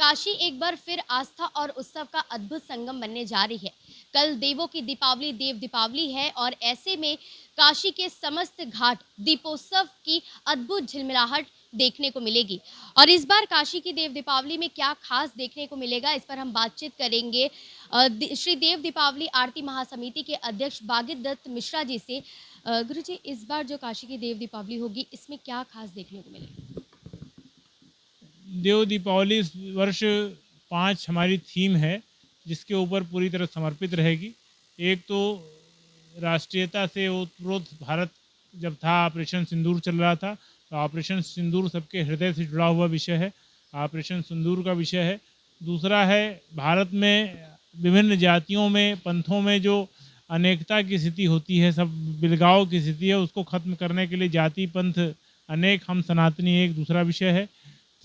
काशी एक बार फिर आस्था और उत्सव का अद्भुत संगम बनने जा रही है। कल देवों की दीपावली देव दीपावली है और ऐसे में काशी के समस्त घाट दीपोत्सव की अद्भुत झिलमिलाहट देखने को मिलेगी। और इस बार काशी की देव दीपावली में क्या खास देखने को मिलेगा, इस पर हम बातचीत करेंगे श्री देव दीपावली आरती महासमिति के अध्यक्ष बागित दत्त मिश्रा जी से। गुरु जी, इस बार जो काशी की देव दीपावली होगी, इसमें क्या खास देखने को मिलेगा? देव दीपावली इस वर्ष 5 हमारी थीम है, जिसके ऊपर पूरी तरह समर्पित रहेगी। एक तो राष्ट्रीयता से ओतप्रोत भारत जब था, ऑपरेशन सिंदूर चल रहा था, तो ऑपरेशन सिंदूर सबके हृदय से जुड़ा हुआ विषय है, ऑपरेशन सिंदूर का विषय है। दूसरा है भारत में विभिन्न जातियों में, पंथों में जो अनेकता की स्थिति होती है, सब बिलगाव की स्थिति है, उसको ख़त्म करने के लिए जाति पंथ अनेक, हम सनातनी एक दूसरा विषय है।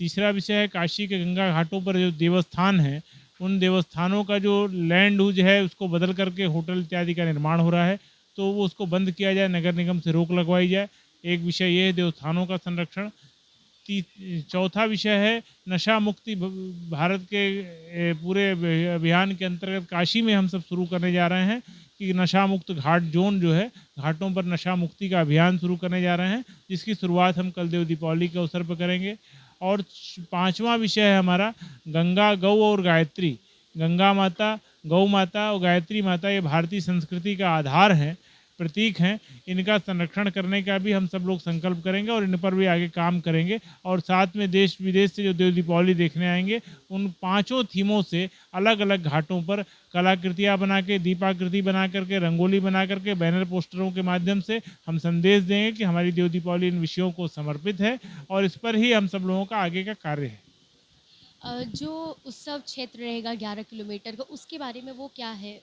तीसरा विषय है काशी के गंगा घाटों पर जो देवस्थान हैं, उन देवस्थानों का जो लैंड यूज है उसको बदल करके होटल इत्यादि का निर्माण हो रहा है, तो वो उसको बंद किया जाए, नगर निगम से रोक लगवाई जाए। एक विषय ये है देवस्थानों का संरक्षण। चौथा विषय है नशा मुक्ति। भारत के पूरे अभियान के अंतर्गत काशी में हम सब शुरू करने जा रहे हैं कि नशा मुक्त घाट जोन जो है, घाटों पर नशा मुक्ति का अभियान शुरू करने जा रहे हैं, जिसकी शुरुआत हम कल देव दीपावली के अवसर पर करेंगे। और पांचवा विषय है हमारा गंगा, गौ और गायत्री। गंगा माता, गौ माता और गायत्री माता ये भारतीय संस्कृति का आधार हैं, प्रतीक हैं। इनका संरक्षण करने का भी हम सब लोग संकल्प करेंगे और इन पर भी आगे काम करेंगे। और साथ में देश विदेश से जो देव दीपावली देखने आएंगे, उन पांचों थीमों से अलग अलग घाटों पर कलाकृतियाँ बना के, दीपाकृति बना करके, रंगोली बना करके, बैनर पोस्टरों के माध्यम से हम संदेश देंगे कि हमारी देव दीपावली इन विषयों को समर्पित है और इस पर ही हम सब लोगों का आगे का कार्य है। जो उत्सव क्षेत्र रहेगा 11 किलोमीटर का, उसके बारे में वो क्या है?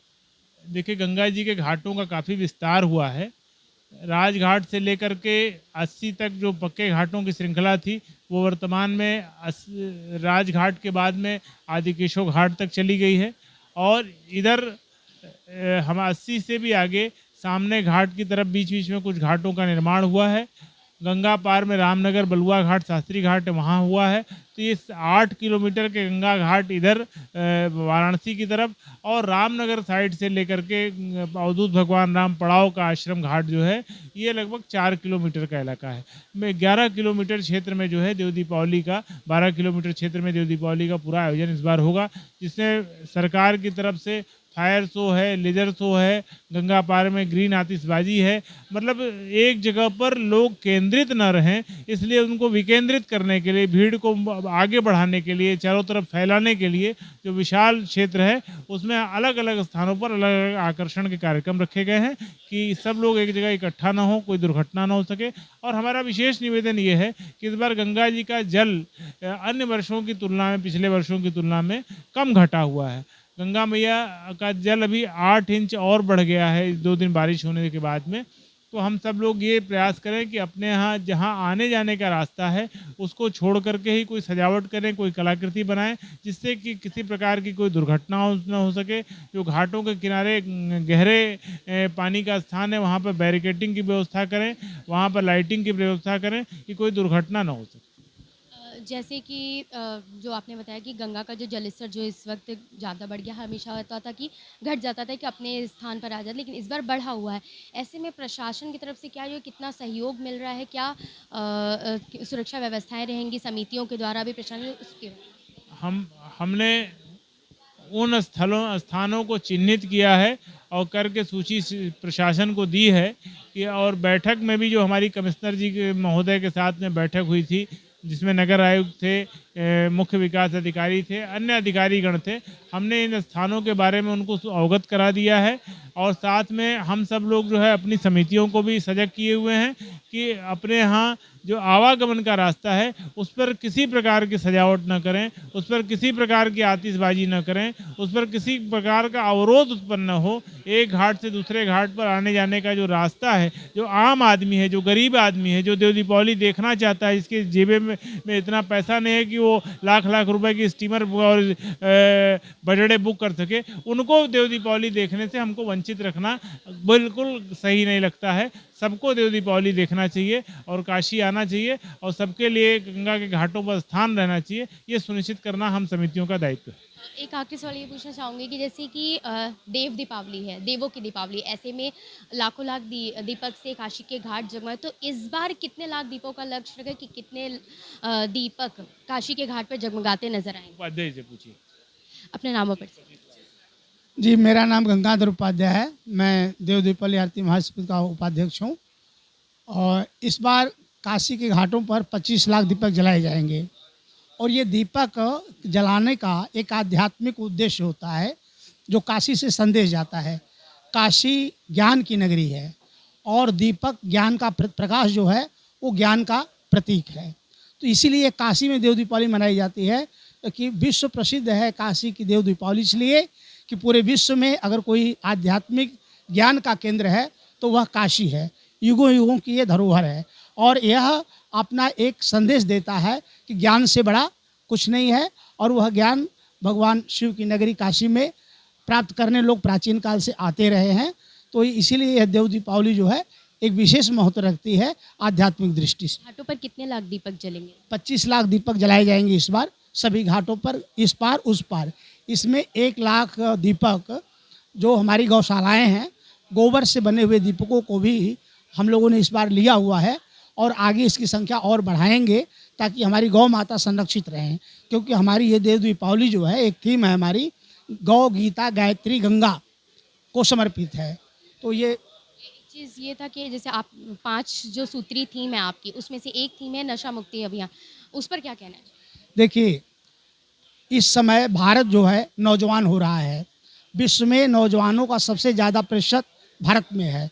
देखिए, गंगा जी के घाटों का काफ़ी विस्तार हुआ है। राजघाट से लेकर के 80 तक जो पक्के घाटों की श्रृंखला थी, वो वर्तमान में राजघाट के बाद में आदिकेशव घाट तक चली गई है। और इधर हम 80 से भी आगे सामने घाट की तरफ बीच बीच में कुछ घाटों का निर्माण हुआ है। गंगा पार में रामनगर, बलुआ घाट, शास्त्री घाट वहाँ हुआ है। तो ये 8 किलोमीटर के गंगा घाट इधर वाराणसी की तरफ, और रामनगर साइड से लेकर के अवधूत भगवान राम पड़ाव का आश्रम घाट जो है, ये लगभग 4 किलोमीटर का इलाका है। में 11 किलोमीटर क्षेत्र में जो है देव दीपावली का, 12 किलोमीटर क्षेत्र में देव दीपावली का पूरा आयोजन इस बार होगा, जिसमें सरकार की तरफ से फायर शो है, लेजर शो है, गंगा पार में ग्रीन आतिशबाजी है। मतलब एक जगह पर लोग केंद्रित न रहें, इसलिए उनको विकेंद्रित करने के लिए, भीड़ को आगे बढ़ाने के लिए, चारों तरफ फैलाने के लिए जो विशाल क्षेत्र है, उसमें अलग अलग स्थानों पर अलग अलग आकर्षण के कार्यक्रम रखे गए हैं कि सब लोग एक जगह इकट्ठा ना हो, कोई दुर्घटना ना हो सके। और हमारा विशेष निवेदन ये है कि इस बार गंगा जी का जल अन्य वर्षों की तुलना में, पिछले वर्षों की तुलना में कम घटा हुआ है। गंगा मैया का जल अभी 8 इंच और बढ़ गया है 2 दिन बारिश होने के बाद में। तो हम सब लोग ये प्रयास करें कि अपने यहाँ जहाँ आने जाने का रास्ता है, उसको छोड़ करके ही कोई सजावट करें, कोई कलाकृति बनाएं, जिससे कि किसी प्रकार की कोई दुर्घटना न हो सके। जो घाटों के किनारे गहरे पानी का स्थान है, वहाँ पर बैरिकेडिंग की व्यवस्था करें, वहाँ पर लाइटिंग की व्यवस्था करें कि कोई दुर्घटना न हो सके। जैसे कि जो आपने बताया कि गंगा का जो जलस्तर जो इस वक्त ज़्यादा बढ़ गया, हमेशा होता था कि घट जाता था कि अपने स्थान पर आ जाता, लेकिन इस बार बढ़ा हुआ है। ऐसे में प्रशासन की तरफ से क्या जो कितना सहयोग मिल रहा है, क्या सुरक्षा व्यवस्थाएं रहेंगी समितियों के द्वारा भी प्रशासन उसके? हमने उन स्थानों को चिन्हित किया है और करके सूची प्रशासन को दी है कि, और बैठक में भी जो हमारी कमिश्नर जी के महोदय के साथ में बैठक हुई थी, जिसमें नगर आयुक्त थे, मुख्य विकास अधिकारी थे, अन्य अधिकारीगण थे, हमने इन स्थानों के बारे में उनको अवगत करा दिया है। और साथ में हम सब लोग जो है अपनी समितियों को भी सजग किए हुए हैं कि अपने यहाँ जो आवागमन का रास्ता है, उस पर किसी प्रकार की सजावट न करें, उस पर किसी प्रकार की आतिशबाजी न करें, उस पर किसी प्रकार का अवरोध उत्पन्न न हो। एक घाट से दूसरे घाट पर आने जाने का जो रास्ता है, जो आम आदमी है, जो गरीब आदमी है, जो देव दीपावली देखना चाहता है, जिसके जेबे में इतना पैसा नहीं है कि वो लाख लाख रुपए की स्टीमर और बजड़े बुक कर सके, उनको देव दीपावली देखने से हमको वंचित रखना बिल्कुल सही नहीं लगता है। सबको देव दीपावली देखना चाहिए और काशी आना चाहिए और सबके लिए गंगा के घाटों पर स्थान रहना चाहिए, ये सुनिश्चित करना हम समितियों का दायित्व है। एक आखिरी सवाल ये पूछना चाहूँगी कि जैसे कि देव दीपावली है, देवों की दीपावली, ऐसे में लाखों लाख दीपक से काशी के घाट जगमगाए, तो इस बार कितने लाख दीपों का लक्ष्य रखा कि कितने दीपक काशी के घाट पर जगमगाते नजर आएंगे? उपाध्याय से पूछिए। अपने नामों पर से। जी, मेरा नाम गंगाधर उपाध्याय है। मैं देव दीपावली आरती महासमिति का उपाध्यक्ष हूँ और इस बार काशी के घाटों पर 25 लाख दीपक जलाए जाएंगे और ये दीपक जलाने का एक आध्यात्मिक उद्देश्य होता है, जो काशी से संदेश जाता है। काशी ज्ञान की नगरी है और दीपक ज्ञान का प्रकाश जो है वो ज्ञान का प्रतीक है। तो इसीलिए काशी में देव दीपावली मनाई जाती है कि विश्व प्रसिद्ध है काशी की देव दीपावली, इसलिए कि पूरे विश्व में अगर कोई आध्यात्मिक ज्ञान का केंद्र है तो वह काशी है। युगों युगों की ये धरोहर है और यह अपना एक संदेश देता है कि ज्ञान से बड़ा कुछ नहीं है और वह ज्ञान भगवान शिव की नगरी काशी में प्राप्त करने लोग प्राचीन काल से आते रहे हैं। तो इसीलिए यह देव दीपावली जो है एक विशेष महत्व रखती है आध्यात्मिक दृष्टि से। घाटों पर कितने लाख दीपक जलेंगे? 25 लाख दीपक जलाए जाएंगे इस बार सभी घाटों पर, इस पार उस पार। इसमें 1 लाख दीपक जो हमारी गौशालाएं हैं, गोबर से बने हुए दीपकों को भी हम लोगों ने इस बार लिया हुआ है और आगे इसकी संख्या और बढ़ाएंगे ताकि हमारी गौ माता संरक्षित रहें, क्योंकि हमारी ये देव दीपावली जो है एक थीम है हमारी, गौ गीता गायत्री गंगा को समर्पित है। तो ये एक चीज़ ये था कि जैसे आप 5 जो सूत्री थीम है आपकी, उसमें से एक थीम है नशा मुक्ति अभियान, उस पर क्या कहना है? देखिए, इस समय भारत जो है नौजवान हो रहा है, विश्व में नौजवानों का सबसे ज़्यादा प्रतिशत भारत में है।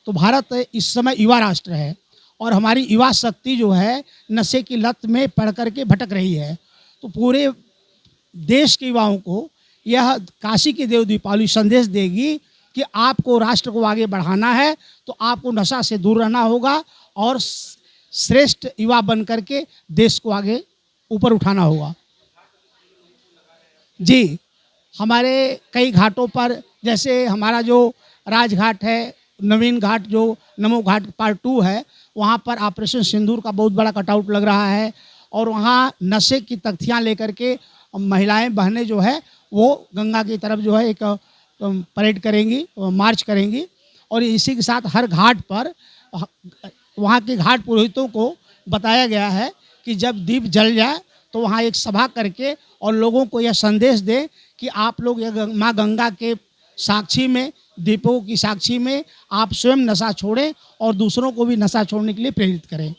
तो भारत इस समय युवा राष्ट्र है और हमारी युवा शक्ति जो है नशे की लत में पड़ करके भटक रही है। तो पूरे देश के युवाओं को यह काशी की देव दीपावली संदेश देगी कि आपको राष्ट्र को आगे बढ़ाना है तो आपको नशा से दूर रहना होगा और श्रेष्ठ युवा बन करके देश को आगे ऊपर उठाना होगा। जी, हमारे कई घाटों पर, जैसे हमारा जो राजघाट है, नवीन घाट जो नमो घाट पार्ट 2 है, वहाँ पर ऑपरेशन सिंदूर का बहुत बड़ा कटआउट लग रहा है और वहाँ नशे की तख्तियाँ लेकर के महिलाएं बहनें जो है वो गंगा की तरफ जो है एक परेड करेंगी, मार्च करेंगी और इसी के साथ हर घाट पर वहाँ के घाट पुरोहितों को बताया गया है कि जब दीप जल जाए तो वहाँ एक सभा करके और लोगों को यह संदेश दें कि आप लोग यह माँ गंगा के साक्षी में, दीपों की साक्षी में आप स्वयं नशा छोड़ें और दूसरों को भी नशा छोड़ने के लिए प्रेरित करें।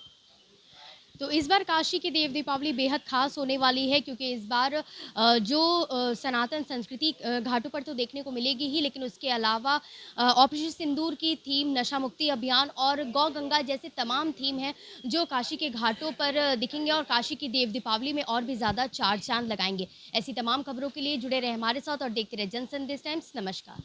तो इस बार काशी की देव दीपावली बेहद खास होने वाली है, क्योंकि इस बार जो सनातन संस्कृति घाटों पर तो देखने को मिलेगी ही, लेकिन उसके अलावा ऑपरेशन सिंदूर की थीम, नशा मुक्ति अभियान और गौ गंगा जैसे तमाम थीम हैं जो काशी के घाटों पर दिखेंगे और काशी की देव दीपावली में और भी ज़्यादा चार चांद लगाएंगे। ऐसी तमाम खबरों के लिए जुड़े रहे हमारे साथ और देखते रहे जन संदेश टाइम्स। नमस्कार।